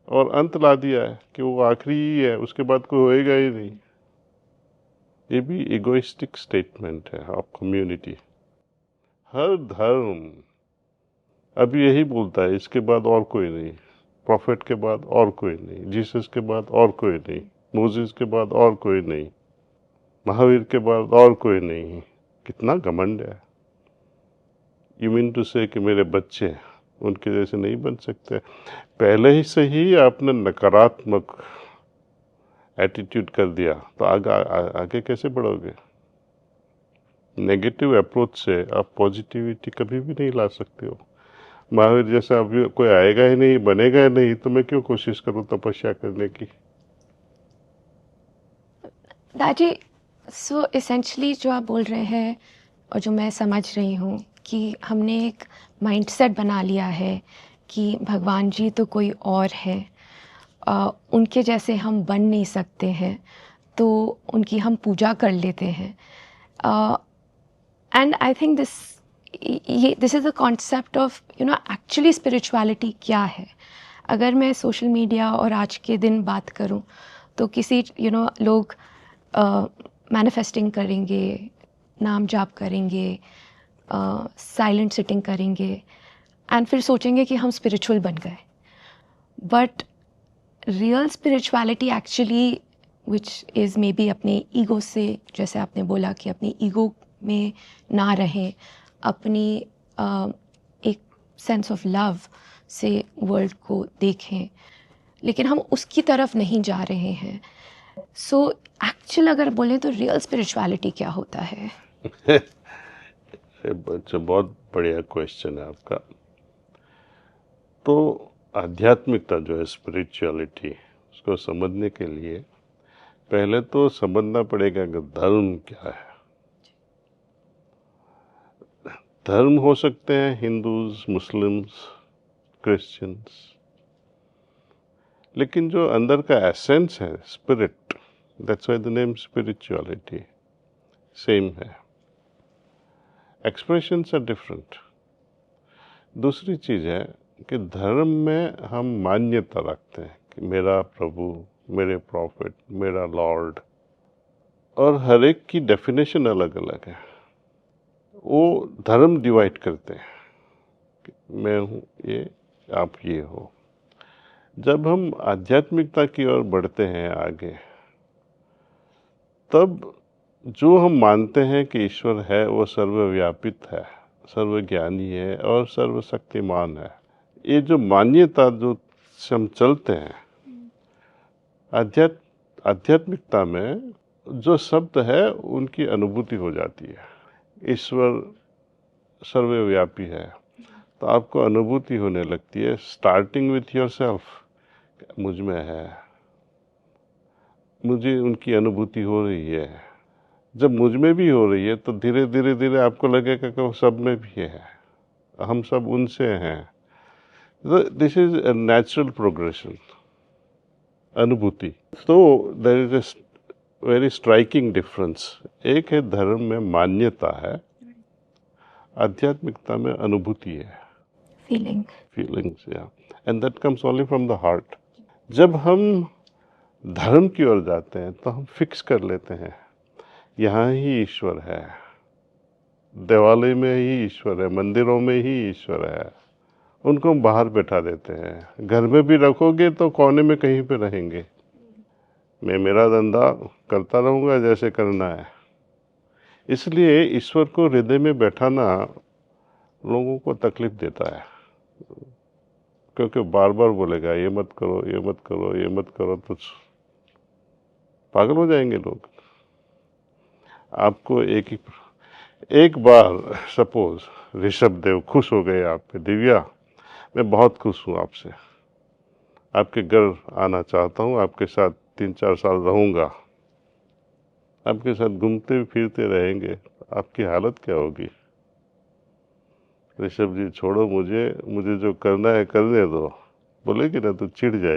और अंत ला दिया है कि वो आखिरी ही है, उसके बाद कोई होएगा ही नहीं। ये भी इगोइस्टिक स्टेटमेंट है ऑफ कम्युनिटी। हर धर्म अब यही बोलता है इसके बाद और कोई नहीं, प्रॉफिट के बाद और कोई नहीं, जीसस के बाद और कोई नहीं, मोसेस के बाद और कोई नहीं, महावीर के बाद और कोई नहीं। कितना घमंड है। यू मीन टू से कि मेरे बच्चे उनके जैसे नहीं बन सकते? पहले ही से ही आपने नकारात्मक एटीट्यूड कर दिया तो आगे कैसे बढ़ोगे? नेगेटिव अप्रोच से आप पॉजिटिविटी कभी भी नहीं ला सकते हो। महावीर जैसा अभी कोई आएगा ही नहीं, बनेगा ही नहीं, तो मैं क्यों कोशिश करूं तपस्या करने की? दादी, सो इसेंशली जो आप बोल रहे हैं और जो मैं समझ रही हूँ कि हमने एक माइंडसेट बना लिया है कि भगवान जी तो कोई और है, उनके जैसे हम बन नहीं सकते हैं, तो उनकी हम पूजा कर लेते हैं। And I think this is a concept of actually spirituality क्या है। अगर मैं सोशल मीडिया और आज के दिन बात करूं तो किसी लोग मैनिफेस्टिंग करेंगे, नाम जाप करेंगे, साइलेंट सिटिंग करेंगे एंड फिर सोचेंगे कि हम स्पिरिचुअल बन गए। But real spirituality actually which is may be अपने ईगो से, जैसे आपने बोला कि अपनी ईगो में ना रहें, अपनी एक सेंस ऑफ लव से वर्ल्ड को देखें, लेकिन हम उसकी तरफ नहीं जा रहे हैं। सो एक्चुअल अगर बोलें तो रियल स्पिरिचुअलिटी क्या होता है? अच्छा, बहुत बढ़िया क्वेश्चन है आपका। तो आध्यात्मिकता जो है, स्पिरिचुअलिटी, उसको समझने के लिए पहले तो समझना पड़ेगा कि धर्म क्या है। धर्म हो सकते हैं हिंदूज, मुस्लिम्स, क्रिश्चियंस, लेकिन जो अंदर का एसेंस है, spirit, that's why the name spirituality, same है। Expressions are different. दूसरी चीज़ है कि धर्म में हम मान्यता रखते हैं कि मेरा प्रभु, मेरे प्रॉफिट, मेरा लॉर्ड, और हर एक की डेफिनेशन अलग अलग है। वो धर्म डिवाइड करते हैं कि मैं हूँ ये, आप ये हो। जब हम आध्यात्मिकता की ओर बढ़ते हैं आगे, तब जो हम मानते हैं कि ईश्वर है वो सर्वव्यापित है, सर्वज्ञानी है और सर्वशक्तिमान है। ये जो मान्यता जो से हम चलते हैं, आध्यात्मिकता में जो शब्द है उनकी अनुभूति हो जाती है। ईश्वर सर्वव्यापी है तो आपको अनुभूति होने लगती है, स्टार्टिंग विथ योरसेल्फ, मुझ में है, मुझे उनकी अनुभूति हो रही है। जब मुझ में भी हो रही है तो धीरे धीरे धीरे आपको लगेगा कि वो सब में भी है, हम सब उनसे हैं। This is a natural progression, अनुभूति। तो there is a very striking difference. एक है धर्म में मान्यता है, आध्यात्मिकता में अनुभूति है, फीलिंग्स, या, and that comes only from the heart. जब हम धर्म की ओर जाते हैं तो हम फिक्स कर लेते हैं यहाँ ही ईश्वर है, देवालय में ही ईश्वर है, मंदिरों में ही ईश्वर है। उनको हम बाहर बैठा देते हैं। घर में भी रखोगे तो कोने में कहीं पे रहेंगे। मैं मेरा धंधा करता रहूँगा जैसे करना है। इसलिए ईश्वर को हृदय में बैठाना लोगों को तकलीफ देता है, क्योंकि बार बार बोलेगा ये मत करो, ये मत करो, ये मत करो, तो पागल हो जाएंगे लोग। आपको एक बार सपोज ऋषभ देव खुश हो गए आप पे, दिव्या मैं बहुत खुश हूँ आपसे, आपके घर आना चाहता हूँ, आपके साथ 3-4 साल रहूँगा, आपके साथ घूमते फिरते रहेंगे, आपकी हालत क्या होगी? ऋषभ जी छोड़ो मुझे, मुझे जो करना है करने दो, बोलेगी ना तो चिढ़ जाए।